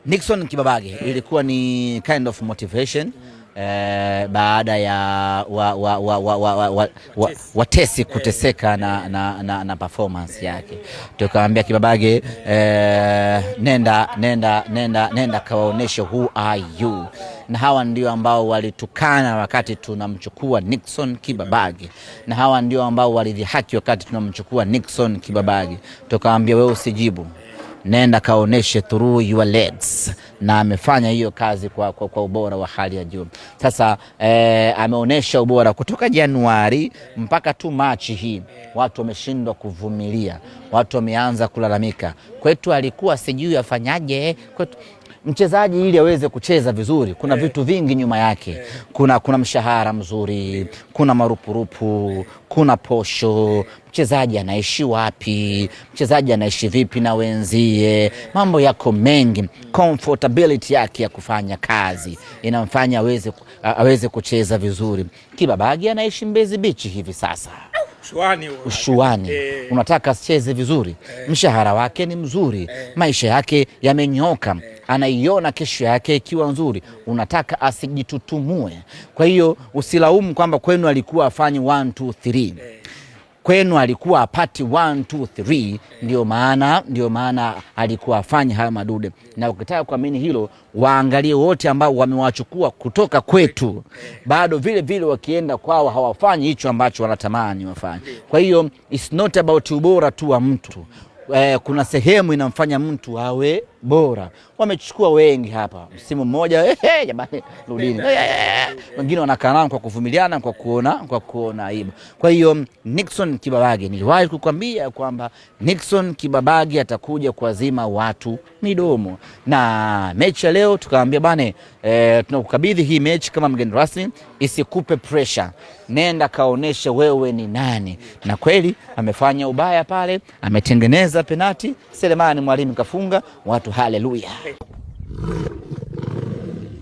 Nixon Kibabage ilikuwa ni kind of motivation baada ya watesi kuteseka na performance yake. Tukamwambia Kibabage, nenda kawaoneshe who are you. Na hawa ndio ambao walitukana wakati tunamchukua Nixon Kibabage, na hawa ndio ambao walidhihaki wakati tunamchukua Nixon Kibabage. Tukamwambia wewe usijibu, nenda kaoneshe through your legs, na amefanya hiyo kazi kwa ubora wa hali ya juu. Sasa ameonesha ubora kutoka Januari mpaka tu Machi hii. Watu wameshindwa kuvumilia, watu wameanza kulalamika. Kwetu alikuwa sijui afanyaje. Kwetu mchezaji ili aweze kucheza vizuri kuna vitu vingi nyuma yake. Kuna mshahara mzuri, kuna marupurupu, kuna posho, mchezaji anaishi wapi, mchezaji anaishi vipi na wenzie, mambo yako mengi. Comfortability yake ya kufanya kazi inamfanya aweze kucheza vizuri. Kibabage anaishi Mbezi Beach hivi sasa. Ushuani. Unataka asicheze vizuri, mshahara wake ni mzuri, maisha yake yamenyoka, anaiona kesho yake ikiwa nzuri, unataka asijitutumue. Kwa hiyo usilaumu kwamba kwenu alikuwa afanye 1 2 3. Kwenu alikuwa apati 1 2 3, ndio maana alikuwa afanye haya madude. Na ukitaka kuamini hilo, waangalie wote ambao wamewachukua kutoka kwetu, bado vile vile wakienda kwao hawafanyi hicho ambacho wanatamani wafanye. Kwa hiyo it's not about ubora tu wa mtu. Kuna sehemu inamfanya mtu awe bora. Wamechukua wengi hapa msimu mmoja, jamani rudini. Wengine wanakaa kwa kuvumiliana, kwa kuona aibu. Kwa hiyo Nixon Kibabage, niliwahi kukwambia kwamba Nixon Kibabage atakuja kuazima watu midomo. Na mechi ya leo tukaambia bane, tunakukabidhi hii mechi kama mgeni rasmi, isikupe pressure. Nenda kaonesha wewe ni nani. Na kweli amefanya ubaya pale, ametengeneza penati, Selemani Mwalimu kafunga, watu haleluya.